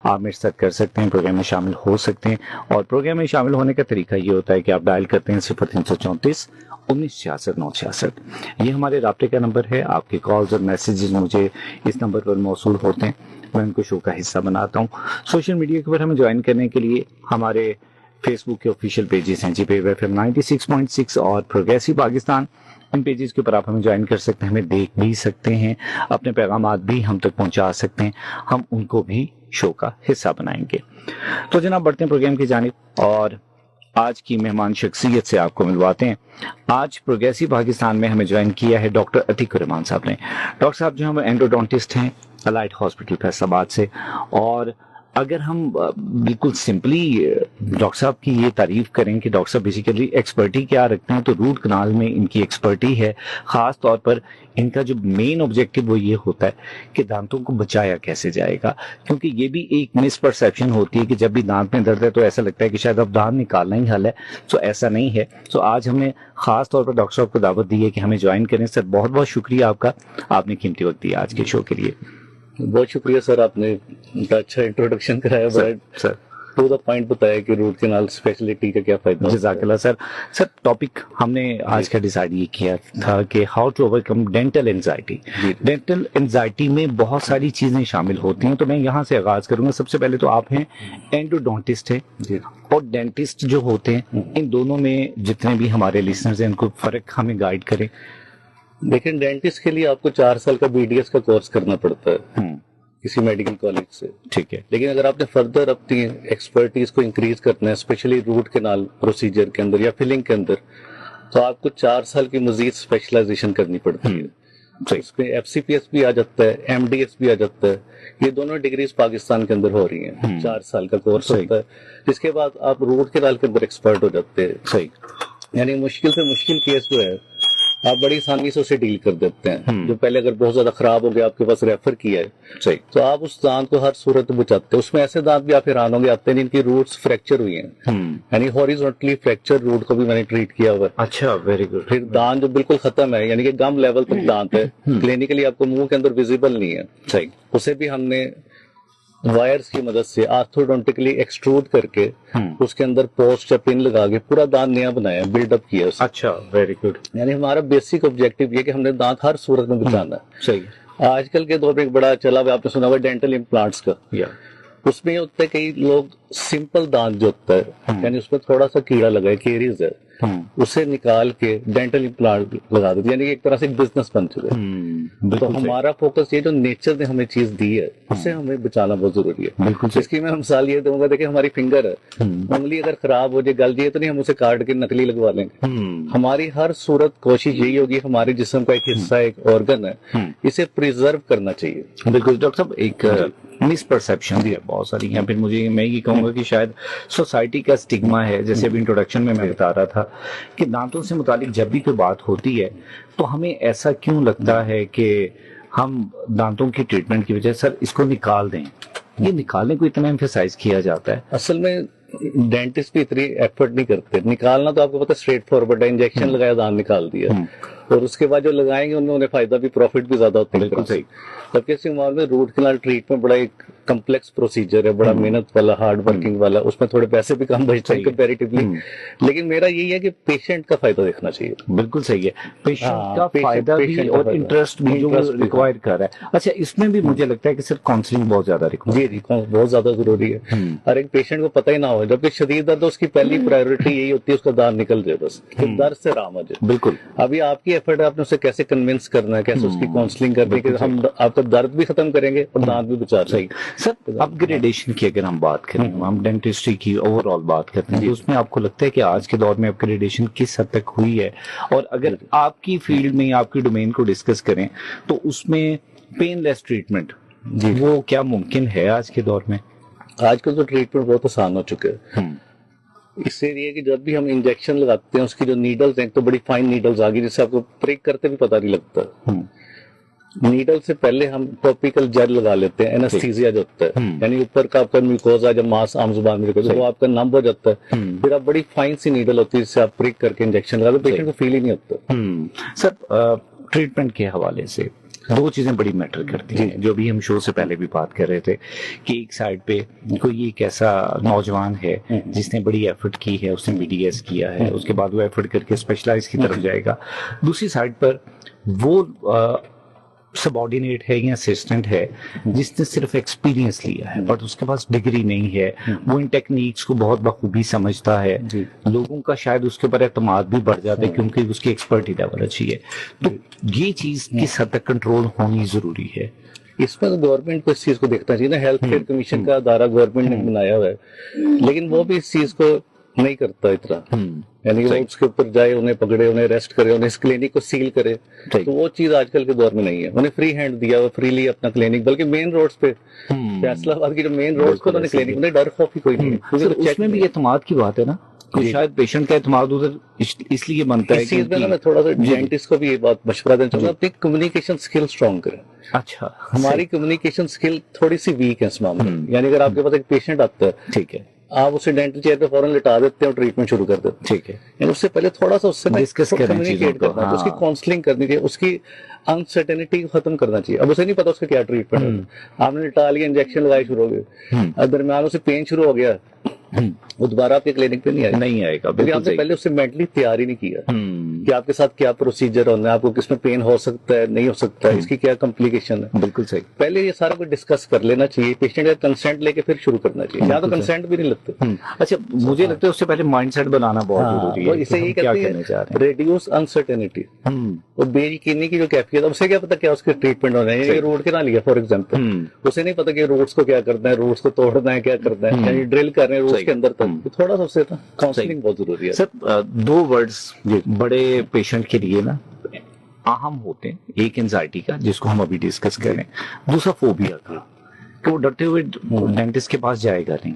आप मेरे साथ कर सकते हैं, प्रोग्राम में शामिल हो सकते हैं। और प्रोग्राम में शामिल होने का तरीका ये होता है कि आप डायल करते हैं 0334 1966 966। ये हमारे राब्ते का नंबर है। आपके कॉल्स और मैसेजेस मुझे इस नंबर पर मौसूल होते हैं, मैं उनको शो का हिस्सा बनाता हूँ। सोशल मीडिया के ऊपर हमें ज्वाइन करने के लिए हमारे फेसबुक के ऑफिशियल पेजेस हैं GPAB FM 96.6 और प्रोग्रेसिव पाकिस्तान। इन पेजेस के ऊपर आप हमें ज्वाइन कर सकते हैं, हमें देख भी सकते हैं, अपने पैगामात भी हम तक पहुंचा सकते हैं, हम उनको भी शो का हिस्सा बनाएंगे। तो जनाब बढ़ते हैं प्रोग्राम की जानिब और आज की मेहमान शख्सियत से आपको मिलवाते हैं। आज प्रोग्रेसिव पाकिस्तान में हमें ज्वाइन किया है डॉक्टर अतीक रहमान साहब ने। डॉक्टर साहब जो हम एंडोडोंटिस्ट हैं अलाइट हॉस्पिटल फैसलाबाद से। और अगर हम बिल्कुल सिंपली डॉक्टर साहब की ये तारीफ करें कि डॉक्टर साहब बेसिकली एक्सपर्टी क्या रखते हैं, तो रूट कनाल में इनकी एक्सपर्टी है। खास तौर पर इनका जो मेन ऑब्जेक्टिव वो ये होता है कि दांतों को बचाया कैसे जाएगा, क्योंकि ये भी एक मिसपरसेप्शन होती है कि जब भी दांत में दर्द है तो ऐसा लगता है कि शायद अब दांत निकालना ही हल है। तो ऐसा नहीं है। तो आज हमने खास तौर पर डॉक्टर साहब को दावत दी है कि हमें ज्वाइन करें। सर बहुत बहुत शुक्रिया आपका, आपने कीमती वक्त दिया आज के शो के लिए। बहुत शुक्रिया सर, आपने अच्छा इंट्रोडक्शन कराया, सर टू द पॉइंट बताया कि रूट कैनाल स्पेशलिटी का क्या फायदा। जज़ाकल्लाह सर। सर टॉपिक हमने आज का डिसाइड ये किया था कि how to overcome dental anxiety. Dental anxiety में बहुत सारी चीजें शामिल होती हैं, तो मैं यहाँ से आगाज करूंगा। सबसे पहले तो आप हैं एंडोडोंटिस्ट हैं और डेंटिस्ट जो होते हैं, इन दोनों में जितने भी हमारे लिसनर्स हैं उनको फर्क हमें गाइड करें। देखिए, डेंटिस्ट के लिए आपको 4 साल का BDS का कोर्स करना पड़ता है किसी मेडिकल कॉलेज से, ठीक है। लेकिन अगर आपने फर्दर अपनी एक्सपर्टीज को इंक्रीज करना है, स्पेशली रूट कैनाल प्रोसीजर के अंदर या फिलिंग के अंदर, तो आपको 4 साल की मजीद स्पेशलाइजेशन करनी पड़ती है। तो इसमें FCPS भी आ जाता है, MDS भी आ जाता है। ये दोनों डिग्रीज पाकिस्तान के अंदर हो रही हैं। 4 साल का कोर्स होता है, जिसके बाद आप रूट कैनाल के अंदर एक्सपर्ट हो जाते हैं। सही, यानी मुश्किल से मुश्किल केस जो है आप बड़ी आसानी से उसे डील कर देते हैं। जो पहले अगर बहुत ज्यादा खराब हो गया, आपके पास रेफर किया है, सही, तो आप उस दांत को हर सूरत में बचाते हैं। उसमें ऐसे दांत भी आप हैरान होंगे आते हैं जिनकी रूट्स फ्रैक्चर हुई हैं, यानी हॉरिजॉन्टली फ्रैक्चर रूट को भी मैंने ट्रीट किया हुआ है। अच्छा, वेरी गुड। फिर दांत जो बिल्कुल खत्म है, यानी कि गम लेवल तक दांत है, क्लिनिकली आपको मुंह के अंदर विजिबल नहीं है, सही, उसे भी हमने वायर्स की मदद से आर्थोडोंटिकली एक्सट्रूड करके उसके अंदर पोस्ट या पिन लगा के पूरा दांत नया बनाया, बिल्डअप किया उसे। अच्छा, वेरी गुड। यानी हमारा बेसिक ऑब्जेक्टिव ये कि हमने दांत हर सूरत में बचाना है। सही। आजकल के दौर में एक बड़ा चला हुआ, आपने सुना हुआ डेंटल इम्प्लांट्स का। उसमें ये होता है, कई लोग सिंपल दांत जो होता है, यानी उसमें थोड़ा सा कीड़ा लगा है, केरीज है, उसे निकाल के डेंटल इम्प्लांट लगा देते, यानी कि एक तरह से बिजनेस बन चुका है। तो हमारा फोकस ये जो नेचर ने हमें चीज दी है, उसे हमें बचाना बहुत जरूरी है। बिल्कुल। इसकी मैं मिसाल ये दूंगा, देखिए हमारी फिंगर है, उंगली अगर खराब हो जाए, गल जाए, तो नहीं हम उसे काट के नकली लगवा लेंगे। हमारी हर सूरत कोशिश यही होगी, हमारे जिस्म का एक हिस्सा, एक ऑर्गन है, इसे प्रिजर्व करना चाहिए। बिल्कुल डॉक्टर साहब, एक मिसपरसेप्शन भी है बहुत सारी हैं। फिर मुझे मैं ये कहूंगा कि शायद सोसाइटी का स्टिग्मा है। जैसे अभी इंट्रोडक्शन में मैं बता रहा था कि दांतों से मुतालिक जब भी कोई बात होती है तो हमें ऐसा क्यों लगता है कि हम दांतों की ट्रीटमेंट की वजह सर इसको निकाल दें, ये निकालने को इतना एम्फेसाइज किया जाता है। असल में डेंटिस्ट भी इतनी एफर्ट नहीं करते। निकालना तो आपको पता स्ट्रेट फॉरवर्ड है, इंजेक्शन लगाया दांत निकाल दिया, और उसके बाद जो लगाएंगे उनमें उन्हें फायदा भी, प्रॉफिट भी ज्यादा होता है। बिल्कुल सही। जबकि इस मामले में रूट कैनाल ट्रीटमेंट बड़ा एक कम्प्लेक्स प्रोसीजर है, बड़ा मेहनत वाला, हार्ड वर्किंग वाला, उसमें थोड़े पैसे भी कम बचते हैं कंपैरेटिवली। लेकिन मेरा यही है कि पेशेंट का फायदा देखना चाहिए। बिल्कुल सही है, पेशेंट का फायदा भी और इंटरेस्ट भी जो रिक्वायर कर रहा है। अच्छा, इसमें भी मुझे लगता है कि सर काउंसलिंग बहुत ज्यादा रिक्वायर, जी बहुत ज्यादा जरूरी है। हर एक पेशेंट को पता ही ना हो, जबकि शदीद दर्द उसकी पहली प्रायोरिटी यही होती है उसका दांत निकल जाए, बस दर्द से आराम आ जाए। बिल्कुल। अभी आपकी एफर्ट है, आपने उसे कैसे कन्विंस करना है, कैसे उसकी काउंसलिंग करनी है कि हम आपका दर्द भी खत्म करेंगे और दांत भी बचा सही। सर अपग्रेडेशन की अगर हम बात करें, हम डेंटिस्ट्री की ओवरऑल बात करते हैं, तो उसमें आपको लगता है कि आज के दौर में अपग्रेडेशन किस हद तक हुई है? और अगर आपकी फील्ड में, आपकी डोमेन को डिस्कस करें, तो उसमें पेनलेस ट्रीटमेंट वो क्या मुमकिन है आज के दौर में? आजकल तो ट्रीटमेंट बहुत आसान हो चुके हैं। इससे ये कि जब भी हम इंजेक्शन लगाते हैं, उसकी जो नीडल्स हैं, तो बड़ी फाइन नीडल्स आ गई, जिससे आपको प्रिक करते भी पता नहीं लगता। नीडल से पहले हम टॉपिकल जेल लगा लेते हैं, एनेस्थीसिया जो होता है, यानी ऊपर का आपका म्यूकोजा जब मांस आम जुबान में वो आपका नम हो जाता है, फिर आप बड़ी फाइन सी नीडल होती है जिससे आप प्रिक करके इंजेक्शन लगा दो, पेशेंट को फील ही नहीं होता। सर ट्रीटमेंट के हवाले से दो चीजें बड़ी मैटर करती हैं, जो भी हम शो से पहले भी बात कर रहे थे कि एक साइड पे कोई एक ऐसा नौजवान है जिसने बड़ी एफर्ट की है, उसने बीडीएस किया है, उसके बाद वो एफर्ट करके स्पेशलाइज की तरफ जाएगा। दूसरी साइड पर वो सबऑर्डिनेट है या असिस्टेंट है जिसने सिर्फ एक्सपीरियंस लिया है बट उसके पास डिग्री नहीं है, वो इन टेक्निक्स को बहुत बखूबी समझता है, लोगों का शायद उसके ऊपर एतमाद भी बढ़ जाता है क्योंकि उसकी एक्सपर्टी लेवल अच्छी है। तो ये चीज किस हद तक कंट्रोल होनी जरूरी है? इसमें तो गवर्नमेंट को इस चीज को देखना चाहिए ना। हेल्थ केयर कमीशन का अदारा गवर्नमेंट ने बनाया हुआ है, लेकिन वो भी इस चीज को नहीं करता इतना। यानी कि वो उसके ऊपर जाए, उन्हें पकड़े, उन्हें अरेस्ट करे, उन्हें इस क्लिनिक को सील करे, तो वो चीज आजकल के दौर में नहीं है। उन्हें फ्री हैंड दिया हुआ, फ्रीली अपना क्लिनिक, बल्कि मेन रोड्स पे, फैसलाबाद की जो मेन रोड्स पे उन्होंने क्लिनिक, उन्हें डर खौफ ही कोई नहीं है। उसमें भी एतमाद की बात है ना, तो शायद पेशेंट का एतमाद उधर इसलिए बनता है। इस चीज में ना मैं थोड़ा सा डेंटिस्ट को भी ये बात मशवरा देना चाहूंगा, अपनी कम्युनिकेशन स्किल स्ट्रॉन्ग करें। अच्छा, हमारी कम्युनिकेशन स्किल थोड़ी सी वीक है इस मामले में। यानी अगर आपके पास एक पेशेंट आता है, ठीक है, आप उसे डेंटल चेयर पे फौरन लिटा देते हैं और ट्रीटमेंट शुरू कर देते हैं, ठीक है। यानी उससे पहले थोड़ा सा उससे डिस्कस कम्युनिकेट करना, उसकी काउंसलिंग करनी चाहिए, उसकी अनसर्टेनिटी को खत्म करना चाहिए। अब उसे नहीं पता उसका क्या ट्रीटमेंट है, आपने लिटा लिया, इंजेक्शन लगाए, शुरू हो गए, दरम्यान उसे पेन शुरू हो गया, वो दोबारा आपके क्लिनिक पे नहीं आएगा, क्योंकि आपने पहले उससे मेंटली तैयार ही नहीं किया कि आपके साथ क्या प्रोसीजर होना है, आपको किसमें पेन हो सकता है, नहीं हो सकता है, इसकी क्या कॉम्प्लिकेशन है। बिल्कुल सही, पहले ये सारा कुछ डिस्कस कर लेना चाहिए, पेशेंट का कंसेंट लेके फिर शुरू करना चाहिए। या तो कंसेंट भी नहीं लगते। अच्छा, मुझे लगता है उससे पहले माइंडसेट बनाना बहुत जरूरी है। इसे यही कहते हैं रिड्यूस अनसर्टेनिटी, वो बेयकीनी की जो कैफियत है, उसे क्या पता क्या उसके ट्रीटमेंट होना है। ये रोड के ना लिया फॉर एग्जाम्पल, उसे नहीं पता कि रोड्स को क्या करना है, रोड्स को तोड़ना है, क्या करना है, यानी ड्रिल कर रहे हैं रोड्स के अंदर तक, थोड़ा सा उससे काउंसलिंग बहुत जरूरी है। सर, दो वर्ड्स बड़े पेशेंट के लिए ना अहम होते हैं, एक एंजाइटी का जिसको हम अभी डिस्कस कर रहे हैं, दूसरा फोबिया का कि वो डरते हुए डेंटिस्ट के पास जाएगा नहीं।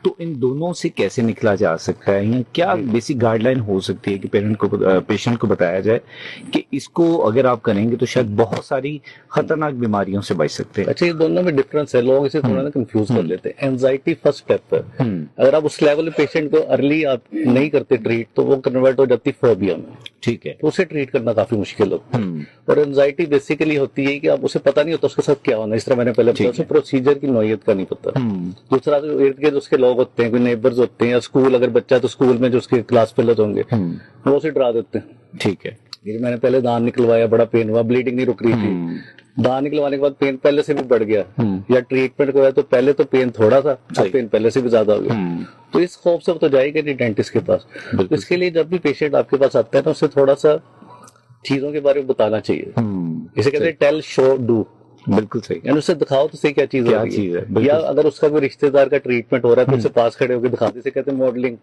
तो इन दोनों से कैसे निकला जा सकता है, या क्या बेसिक गाइडलाइन हो सकती है कि पेशेंट को बताया जाए कि इसको अगर आप करेंगे तो शायद बहुत सारी खतरनाक बीमारियों से बच सकते हैं? अच्छा, ये दोनों में डिफरेंस है, लोग इसे थोड़ा ना कंफ्यूज कर लेते हैं। एंजाइटी फर्स्ट स्टेप है, अगर आप उस लेवल पेशेंट को अर्ली आप नहीं करते ट्रीट, तो वो कन्वर्ट हो जाती फोबिया में, ठीक है, तो उसे ट्रीट करना काफी मुश्किल होता है। और एंजाइटी बेसिकली होती है कि आप उसे पता नहीं होता उसके साथ क्या होना है, इस तरह मैंने पहले बताया, प्रोसीजर की नौयत का नहीं पता। दूसरा, जो इर्द गिर्द उसके लोग होते हैं, कोई नेबर्स होते हैं, या स्कूल अगर बच्चा है तो स्कूल में जो उसके क्लास फेलोज होंगे वो उसे डरा देते हैं, ठीक है। मैंने पहले दांत निकलवाया, बड़ा पेन हुआ, ब्लीडिंग नहीं रुक रही थी, दांत निकलवाने के बाद पेन पहले से भी बढ़ गया, या ट्रीटमेंट कराया तो पहले तो पेन थोड़ा था, पेन पहले से भी ज्यादा हो गया, तो इस खौफ से वो तो जाएगा नहीं डेंटिस्ट के पास। तो इसके लिए जब भी पेशेंट आपके पास आता है तो उसे थोड़ा सा चीजों के बारे में बताना चाहिए। इसे कहते हैं टेल शो डू। बिल्कुल सही, यानी उससे दिखाओ तो सही क्या चीज है। या अगर उसका कोई रिश्तेदार का ट्रीटमेंट हो रहा है तो उससे पास खड़े होकर दिखा दे, कहते हैं मॉडलिंग,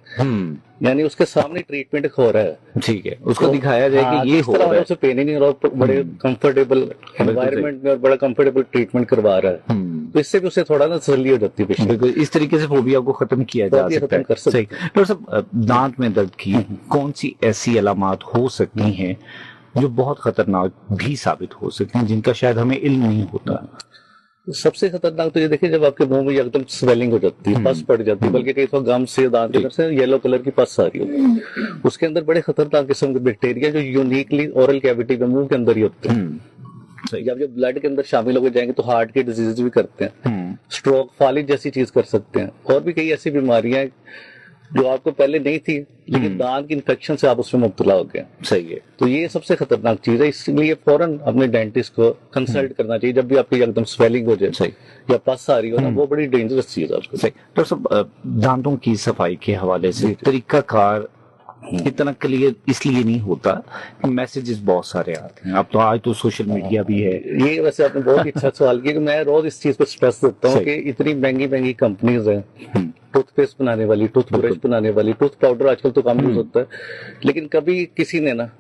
यानी उसके सामने ट्रीटमेंट हो रहा है, ठीक है, उसको तो दिखाया जाए कि ये हो रहा है, उसे पेन ही नहीं हो रहा, बड़े कंफर्टेबल एनवायरनमेंट में और बड़ा कंफर्टेबल ट्रीटमेंट करवा रहा है, तो इससे भी उसे थोड़ा ना तसल्ली हो जाती है पेशेंट। इस तरीके से फोबिया को खत्म किया जा सकता है। सही। डॉक्टर साहब, दांत में दर्द की कौन सी ऐसी अलामात हो सकती हैं जो बहुत खतरनाक भी साबित हो सकते हैं, जिनका शायद हमें इल्म नहीं होता? सबसे खतरनाक तो ये देखिए, जब आपके मुंह में एकदम स्वेलिंग हो जाती है, पस पड़ जाती है, बल्कि कई तो गम से दांत के अंदर से येलो कलर की पस आ रही होती, उसके अंदर बड़े खतरनाक किस्म के बैक्टीरिया जो यूनिकली ओरल कैविटी में मुंह के अंदर ही होते हैं। जब ये ब्लड के अंदर शामिल होकर जाएंगे तो हार्ट की डिजीज भी करते हैं, स्ट्रोक, फालिज जैसी चीज कर सकते हैं, और भी कई ऐसी बीमारियां जो आपको पहले नहीं थी, लेकिन दांत की इन्फेक्शन से आप उसमें मुब्तला हो गए। सही है, तो ये सबसे खतरनाक चीज है, इसलिए फौरन अपने डेंटिस्ट को कंसल्ट करना चाहिए जब भी आपकी एकदम स्वेलिंग हो जाए। सही। या पस आ रही हो ना, वो बड़ी डेंजरस चीज है आपको। सही। डॉक्टर साहब, दांतों की सफाई के हवाले से तरीकाकार इतना क्लियर इसलिए नहीं होता कि मैसेजेस बहुत सारे आते हैं। अब तो आज तो सोशल मीडिया भी है। ये वैसे आपने बहुत ही अच्छा सवाल किया कि मैं रोज इस चीज पर स्ट्रेस देता हूँ कि इतनी महंगी महंगी कंपनीज हैं, टूथपेस्ट बनाने वाली, टूथब्रश बनाने वाली, टूथ पाउडर आजकल तो कम यूज होता है, लेकिन कभी किसी ने ना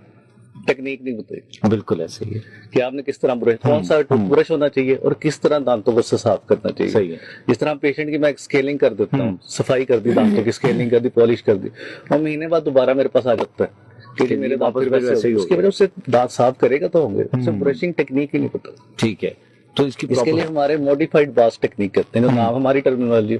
टेक्निक नहीं बताई। बिल्कुल ऐसे ही है कि आपने किस तरह ब्रश, कौन सा टूथब्रश होना चाहिए और किस तरह दांतों को साफ करना चाहिए। सही है। जिस तरह पेशेंट की मैं स्केलिंग कर देता हूँ, सफाई कर दी, दांतों की स्केलिंग कर दी, पॉलिश कर दी, और महीने बाद दोबारा मेरे पास आ जाता है कि मेरे दांत वैसे, उसकी वजह से दांत साफ करेगा तो होंगे, उसे ब्रशिंग टेक्निक ही नहीं पता। ठीक है, तो इसके लिए हमारे मॉडिफाइड बास टेक्निक करते हैं, जो नाम हमारी टर्मिनोलॉजी,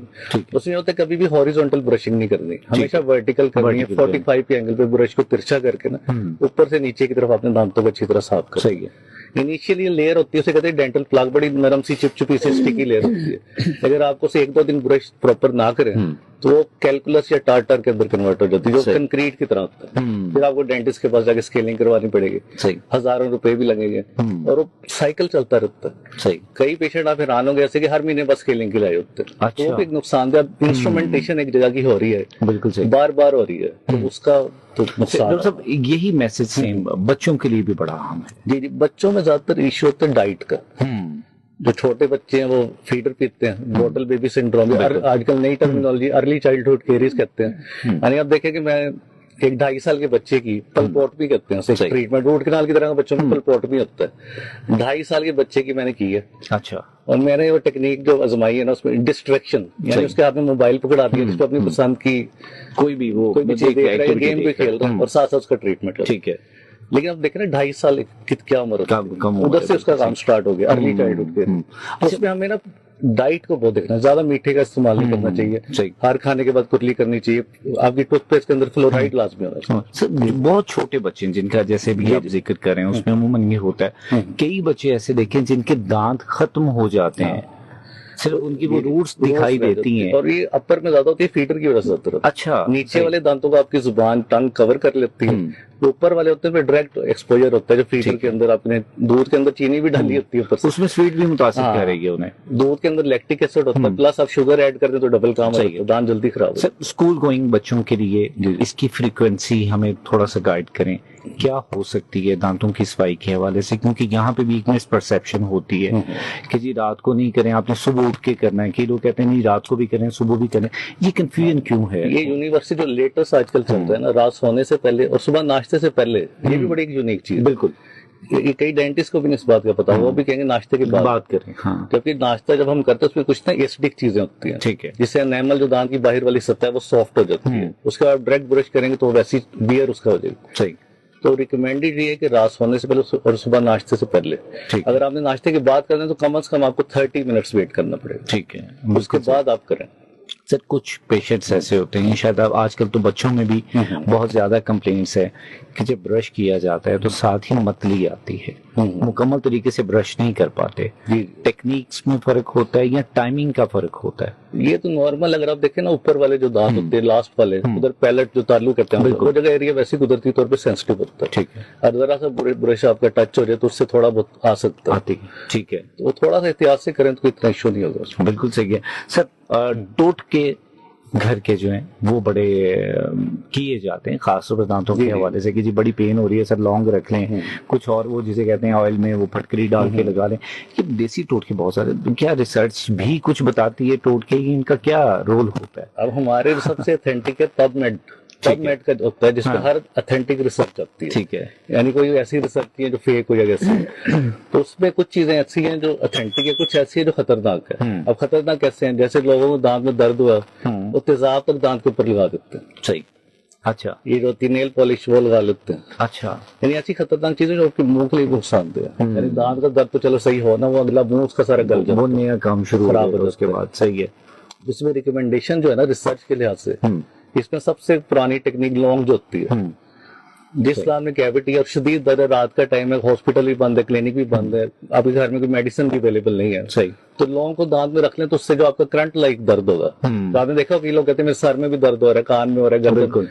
उसमें होता है कभी भी हॉरिजॉन्टल ब्रशिंग नहीं करनी, हमेशा वर्टिकल करनी है, 45 के एंगल पे ब्रश को तिरछा करके ना ऊपर से नीचे की तरफ अपने दांतों को अच्छी तरह साफ करना। सही है। इनिशियली लेयर होती है, उसे कहते हैं डेंटल प्लाक, बड़ी नरम सी चिपचिपी सी स्टिकी लेयर होती है। अगर आपको उसे 1-2 दिन ब्रश प्रॉपर ना करें तो वो कैलकुलस या टार्टर के अंदर कन्वर्ट हो जाती है, जो कंक्रीट की तरह होता है। फिर आपको डेंटिस्ट के पास जाके स्केलिंग करवानी पड़ेगी, हजारों रुपए भी लगेंगे, और वो साइकिल चलता रहता है। सही। कई पेशेंट आप हैरान होंगे ऐसे कि हर महीने बस स्केलिंग के लाए होते हैं। अच्छा। तो वो भी एक नुकसानदेह, इंस्ट्रूमेंटेशन एक जगह की हो रही है, बिल्कुल सही, बार बार हो रही है, तो उसका तो नुकसान। डॉक्टर साहब यही मैसेज सेम बच्चों के लिए भी बड़ा अहम है। जी जी, बच्चों में ज्यादातर इश्यू होता है डाइट का। जो छोटे बच्चे हैं वो फीडर पीते हैं, बॉटल बेबी सिंड्रोम, आजकल नई टर्मिनोलॉजी अर्ली चाइल्डहुड केरीज कहते हैं। यानी आप देखें कि मैं एक 2.5 साल के बच्चे की पलपोट भी कहते हैं, ट्रीटमेंट रूट कैनाल की तरह बच्चों में पलपोट भी होता है। 2.5 साल के बच्चे की मैंने की है। अच्छा। और मैंने वो टेक्निक जो आजमाई है ना, उसमें डिस्ट्रैक्शन, यानी उसके हाथ में मोबाइल पकड़ा दिया, जिसको अपनी पसंद की कोई भी चीज देख रहा है, गेम भी खेल रहा है, और साथ साथ उसका ट्रीटमेंट। ठीक है। लेकिन अब देख रहे हैं 2.5 साल क्या उम्र होती है, उधर से उसका काम स्टार्ट हो गया, अर्ली चाइल्डहुड के। उसमें हमें ना डाइट को बहुत देखना है, ज्यादा मीठे का इस्तेमाल नहीं करना चाहिए, हर खाने के बाद कुरली करनी चाहिए, आपकी टूथपेस्ट के अंदर फ्लोराइड लाजमी होना चाहिए। सर बहुत छोटे बच्चे जिनका जैसे भी आप जिक्र कर रहे हैं उसमें अमूमन ये होता है, कई बच्चे ऐसे देखें जिनके दांत खत्म हो जाते हैं, सिर्फ उनकी वो रूट्स दिखाई देती हैं, और ये अपर में ज्यादा होती है फीडर की वजह से होता है। अच्छा। नीचे वाले दांतों को आपकी जुबान टंग कवर कर लेती है, ऊपर वाले होते हैं डायरेक्ट एक्सपोजर होता है, जो फीडर के अंदर आपने दूध के अंदर चीनी भी डाली होती है ऊपर से, उसमें स्वीट भी मुतासिर कर रही है उन्हें। दूध के अंदर लैक्टिक एसिड होता है, प्लस आप शुगर ऐड कर दे तो डबल काम होता है, दांत जल्दी खराब होता है। स्कूल गोइंग बच्चों के लिए इसकी फ्रीक्वेंसी हमें थोड़ा सा गाइड करें, क्या हो सकती है दांतों की सफाई के हवाले से, क्योंकि यहाँ पे भी एक मिसपरसेप्शन होती है कि जी रात को नहीं करें, आपने सुबह उठ के करना है, कि लोग कहते हैं नहीं रात को भी करें सुबह भी करें, ये कंफ्यूजन क्यों है? ये यूनिवर्सिटी जो लेटेस्ट आजकल चल रहा है ना, रात सोने से पहले और सुबह नाश्ते से पहले, ये भी बड़ी एक यूनिक चीज। बिल्कुल, ये कई डेंटिस्ट को भी इस बात का पता है, वो भी कहेंगे नाश्ते के बाद बात करें। हाँ। जबकि नाश्ता जब हम करते हैं उसमें कुछ ना एसिडिक चीजें होती हैं, ठीक है, जिससे एनामल जो दांत की बाहर वाली सतह है वो सॉफ्ट हो जाती है, उसके बाद डायरेक्ट ब्रश करेंगे तो वैसी बियर उसका हो जाएगी। सही। तो रिकमेंडेड ये है कि रात सोने से पहले और सुबह नाश्ते से पहले, अगर आपने नाश्ते के बाद करना है तो कम से कम आपको 30 मिनट्स वेट करना पड़ेगा। ठीक है, उसके बाद आप करें। सर कुछ पेशेंट्स ऐसे होते हैं, शायद अब आजकल तो बच्चों में भी बहुत ज्यादा कंप्लेंट्स है कि जब ब्रश किया जाता है तो साथ ही मतली आती है, मुकम्मल तरीके से ब्रश नहीं कर पाते। टेक्निक्स में फर्क होता है या टाइमिंग का फर्क होता है? ये तो नॉर्मल, अगर आप देखें ना ऊपर वाले जो दांत होते हैं लास्ट वाले, उधर पैलेट जो तालू कहते हैं, वो जगह एरिया वैसे कुदरती तौर पे सेंसिटिव होता है। ठीक है। और जरा सा ब्रश आपका टच हो जाए तो उससे थोड़ा बहुत आ सकता है। ठीक है, तो थोड़ा सा एहतियात से करें तो इतना इश्यू नहीं होगा। बिल्कुल सही है सर। टोट के घर के जो हैं वो बड़े किए जाते हैं खासतौर पर दांतों के हवाले से कि जी बड़ी पेन हो रही है सर लौंग रख लें, कुछ और वो जिसे कहते हैं ऑयल में वो फटकरी डाल के लगा लें। ये देसी टोटके बहुत सारे, क्या रिसर्च भी कुछ बताती है टोटके, इनका क्या रोल होता है? अब हमारे सबसे ऑथेंटिक है पबमेड का होता है, जिसमें हर ऑथेंटिक रिसर्च आती है। ठीक है, यानी कोई ऐसी रिसर्च नहीं है जो फेक हो या कैसे। तो उसमें कुछ चीजें ऐसी हैं जो ऑथेंटिक है, कुछ ऐसी है जो खतरनाक है। अब खतरनाक कैसे हैं, जैसे लोगों को दांत में दर्द हुआ वो तेजाब तक दांत के ऊपर लगा देते हैं। सही। अच्छा। ये जो नेल पॉलिश वो लगा लेते हैं। अच्छा। यानी ऐसी खतरनाक चीजें जो आपके मुंह के लिए नुकसानदेह है। यानी दांत का दर्द तो चलो सही हो ना, वो अगला मुंह उसका सारा गल जाता है, वो नया काम शुरू खराब हो उसके बाद। सही है। इसमें रिकमेंडेशन जो है ना रिसर्च के लिहाज से, इसमें सबसे पुरानी टेक्निक लौंग जो होती है, जिस दांत में कैविटी और शदीद दर्द है, रात का टाइम है, हॉस्पिटल भी बंद है, क्लिनिक भी बंद है, आपके घर में कोई मेडिसिन भी अवेलेबल नहीं है। सही। तो लौंग को दांत में रख लें तो उससे जो आपका करंट लाइक दर्द होगा, तो आपने देखा कि लोग कहते हैं मेरे सर में भी दर्द हो रहा है, कान में हो रहा है, गर्दन,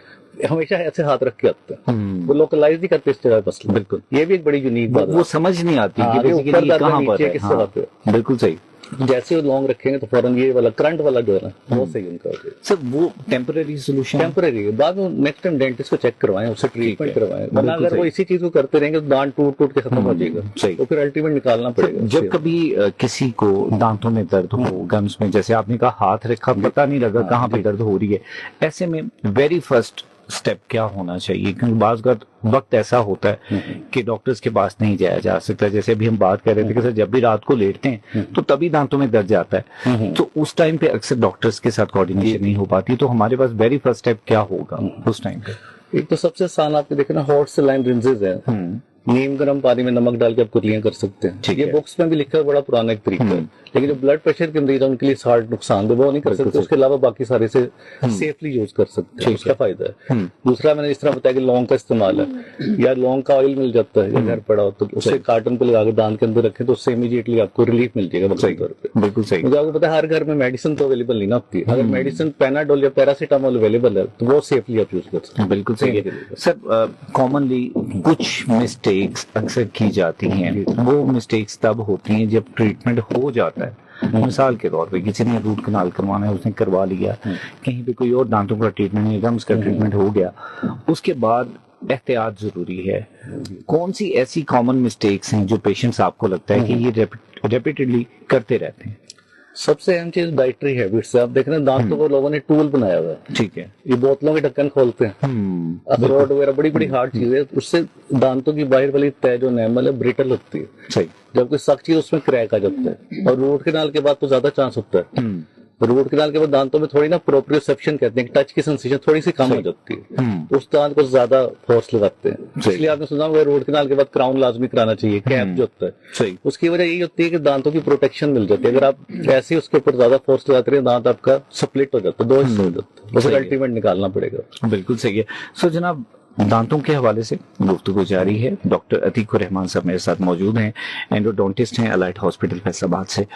हमेशा ऐसे हाथ रख के आते हैं, वो लोकलाइज नहीं करते इस तरह मसला। बिल्कुल, ये भी एक बड़ी यूनिक बात है, वो समझ नहीं आती कि बेसिकली कहां पर है, किससे बात है। बिल्कुल सही। जैसे वो लॉन्ग रखेंगे तो फौरन ये वाला करंट वाला जो है ना वो सही उनका हो जाएगा। सर वो टेम्पररी सोल्यूशन, टेम्पररी बाद में नेक्स्ट टाइम डेंटिस्ट को चेक करवाएं, उससे ट्रीटमेंट करवाएं, वरना अगर वो इसी चीज को करते रहेंगे तो दांत टूट टूट के खत्म हो जाएगा। तो फिर अल्टीमेट निकालना पड़ेगा। जब कभी किसी को दांतों में दर्द हो, गम्स में, जैसे आपने कहा हाथ रखा पता नहीं लगा कहाँ पे दर्द हो रही है, ऐसे में वेरी फर्स्ट स्टेप क्या होना चाहिए? क्योंकि बाज़ वक्त ऐसा होता है कि डॉक्टर्स के पास नहीं जाया जा सकता, जैसे अभी हम बात कर रहे थे कि सर जब भी रात को लेटते हैं तो तभी दांतों में दर्द जाता है, तो उस टाइम पे अक्सर डॉक्टर्स के साथ कोऑर्डिनेशन नहीं हो पाती, तो हमारे पास वेरी फर्स्ट स्टेप क्या होगा उस टाइम पे? एक तो सबसे आसान आपके देखे ना हॉट सलाइन रिंजेस है, नीम गर्म पानी में नमक डाल के आप कुर्लियां कर सकते हैं। ये बुक्स में भी लिखा है, बड़ा पुराना एक तरीका है, लेकिन जो ब्लड प्रेशर के मरीज है उनके लिए हार्ट नुकसान वो नहीं कर सकते। उसके अलावा बाकी सारे से सेफली यूज कर सकते हैं, उसका फायदा है। दूसरा मैंने इस तरह बताया कि लौंग का इस्तेमाल है, या लौंग का ऑयल मिल जाता है, घर पड़ा हो तो उससे कार्टन पे लगा के दांत के अंदर रखें तो उससे इमीडिएटली आपको रिलीफ मिल जाएगा वक्त तौर पे। बिल्कुल सही। मुझे आपको पता है हर घर में मेडिसिन तो अवेलेबल नहीं ना होती, अगर मेडिसिन पेनाडोल या पैरासीटामोल अवेलेबल है तो वो सेफली आप यूज कर सकते हैं। बिल्कुल सही है सर। कॉमनली कुछ मिस्टेक्स अक्सर की जाती हैं, वो मिस्टेक्स तब होती हैं जब ट्रीटमेंट हो जाता है। मिसाल के तौर पे किसी ने रूट कनाल करवाना है, उसने करवा लिया, कहीं पे कोई और दांतों का ट्रीटमेंट नहीं, गम्स का ट्रीटमेंट हो गया, उसके बाद एहतियात जरूरी है। कौन सी ऐसी कॉमन मिस्टेक्स हैं जो पेशेंट्स आपको लगता है कि ये रेपिटेडली करते रहते हैं? सबसे अहम चीज डाइटरी हैबिट्स है। आप देख रहे हैं दांतों को लोगों ने टूल बनाया हुआ है, ठीक है, ये बोतलों के ढक्कन खोलते हैं, अखरोट वगैरह बड़ी बड़ी हार्ड चीज है, उससे दांतों की बाहर वाली तय जो एनामल है ब्रिटल होती है। सही। जब कोई सख्त चीज उसमें क्रैक आ जाता है, और रूट कैनाल के बाद तो ज्यादा चांस होता है। रूट कैनाल के बाद दांतों में थोड़ी ना प्रोप्रियोसेप्शन कहते हैं, टच की सेंसेशन थोड़ी सी कम हो जाती है, उस दांत को ज्यादा फोर्स लगाते हैं। इसलिए आपने सुना होगा रूट कैनाल के बाद क्राउन लाजमी कराना चाहिए, कैप जो होता है। सही। उसकी वजह यही होती है कि दांतों की प्रोटेक्शन मिल जाती है। अगर आप ऐसे ही उसके ऊपर ज्यादा फोर्स लगाते रहे दांत आपका स्प्लिट हो जाता है, दो हिस्से हो जाते हैं, उसे अल्टीमेट निकालना पड़ेगा। बिल्कुल सही है। सो जनाब, दांतों के हवाले से गुफ्तगू जारी है। डॉक्टर अतीकुर रहमान साहब मेरे साथ मौजूद हैं, एंडोडोंटिस्ट हैं, अलाइट हॉस्पिटल फैसलाबाद से।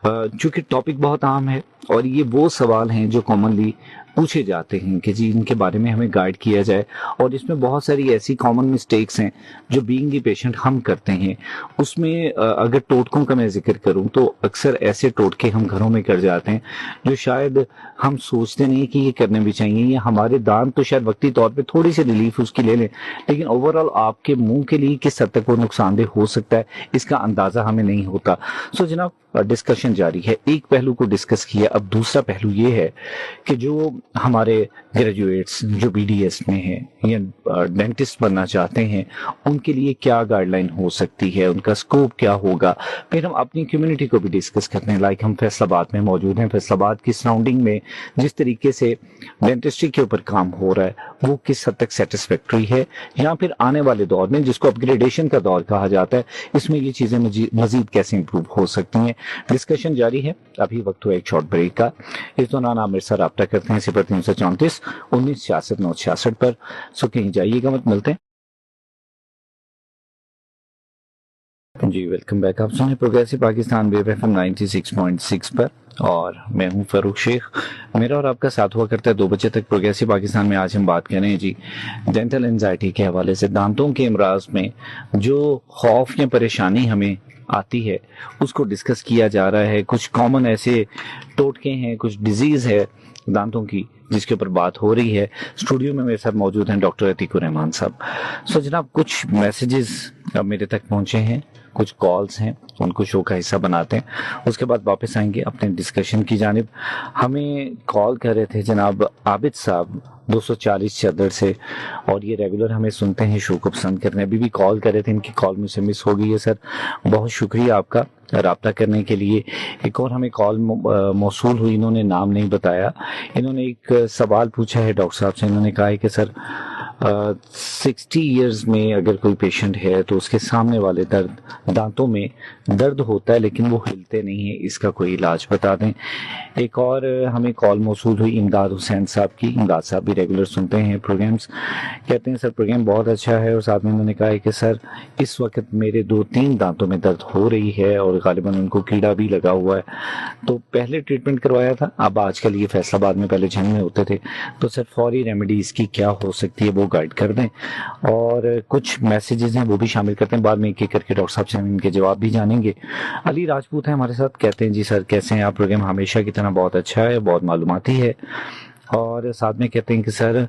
चूंकि टॉपिक बहुत आम है और ये वो सवाल हैं जो कॉमनली पूछे जाते हैं कि जी इनके बारे में हमें गाइड किया जाए, और इसमें बहुत सारी ऐसी कॉमन मिस्टेक्स हैं जो बीइंग द पेशेंट हम करते हैं। उसमें अगर टोटकों का मैं जिक्र करूं तो अक्सर ऐसे टोटके हम घरों में कर जाते हैं जो शायद हम सोचते नहीं कि ये करने भी चाहिए, या हमारे दांत तो शायद वक्ती तौर पे थोड़ी सी रिलीफ उसकी ले लें, लेकिन ओवरऑल आपके मुंह के लिए किस हद तक वो नुकसानदेह हो सकता है इसका अंदाजा हमें नहीं होता। सो जनाब, डिस्कशन जारी है। एक पहलू को डिस्कस किया, अब दूसरा पहलू ये है कि जो हमारे ग्रेजुएट्स जो बीडीएस में हैं या डेंटिस्ट बनना चाहते हैं उनके लिए क्या गाइडलाइन हो सकती है, उनका स्कोप क्या होगा। फिर हम अपनी कम्युनिटी को भी डिस्कस करते हैं, लाइक हम फैसलाबाद में मौजूद हैं, फैसलाबाद की सराउंडिंग में जिस तरीके से डेंटिस्ट्री के ऊपर काम हो रहा है वो किस हद तक सेटिस्फैक्ट्री है, या फिर आने वाले दौर में जिसको अपग्रेडेशन का दौर कहा जाता है इसमें ये चीजें मजीद कैसे इंप्रूव हो सकती हैं। डिस्कशन जारी है। अभी वक्त हुआ एक शॉर्ट ब्रेक का। इस दौरान आप मेरे साथ रब्ता करते हैं 0334 1966 966 पर। सो कहीं जाइएगा मत, मिलते हैं जी। Welcome back. आप सुने प्रोग्रेसिव पाकिस्तान वेव एफएम 96.6 पर, और मैं हूं फारूक शेख। मेरा और आपका साथ हुआ करता है 2 बजे तक प्रोग्रेसिव पाकिस्तान में। आज हम बात कर रहे हैं जी डेंटल एंजाइटी के हवाले से। दांतों के अमराज में जो खौफ या परेशानी हमें आती है उसको डिस्कस किया जा रहा है। कुछ कॉमन ऐसे टोटके हैं, कुछ डिजीज है दांतों की जिसके ऊपर बात हो रही है। स्टूडियो में मेरे साथ मौजूद हैं डॉक्टर अतीकुर रहमान साहब। सो जनाब, कुछ मैसेजेस मेरे तक पहुंचे हैं, कुछ कॉल्स हैं, उनको शो का हिस्सा बनाते हैं, उसके बाद वापस आएंगे अपने डिस्कशन की जानिब। हमें कॉल कर रहे थे जनाब आबिद साहब 240 चदर से, और ये रेगुलर हमें सुनते हैं, शो को पसंद करने। अभी भी कॉल कर रहे थे, इनकी कॉल मुझसे मिस हो गई है सर, बहुत शुक्रिया आपका राब्ता करने के लिए। एक और हमें कॉल मौसूल हुई, इन्होंने नाम नहीं बताया। इन्होंने एक सवाल पूछा है डॉक्टर साहब से। इन्होंने कहा है कि सर 60 इयर्स में अगर कोई पेशेंट है तो उसके सामने वाले दांतों में दर्द होता है लेकिन वो हिलते नहीं है, इसका कोई इलाज बता दें। एक और हमें कॉल मौसूल हुई इमदाद हुसैन साहब की। इमदाद साहब भी रेगुलर सुनते हैं प्रोग्राम्स, कहते हैं सर प्रोग्राम बहुत अच्छा है, और साथ में उन्होंने कहा है कि सर इस वक्त मेरे 2-3 दांतों में दर्द हो रही है और गालिबन उनको कीड़ा भी लगा हुआ है। तो पहले ट्रीटमेंट करवाया था, अब आजकल ये फैसलाबाद में पहले झंग में होते थे, तो सर फौरी रेमेडी इसकी क्या हो सकती है वो गाइड कर दें। और कुछ मैसेजेस हैं वो भी शामिल करते हैं, बाद में एक एक करके डॉक्टर साहब से हम इनके जवाब भी जानेंगे। अली राजपूत है हमारे साथ, कहते हैं जी सर कैसे हैं आप, प्रोग्राम हमेशा की तरह बहुत अच्छा है, बहुत मालूमाती है। और साथ में कहते हैं कि सर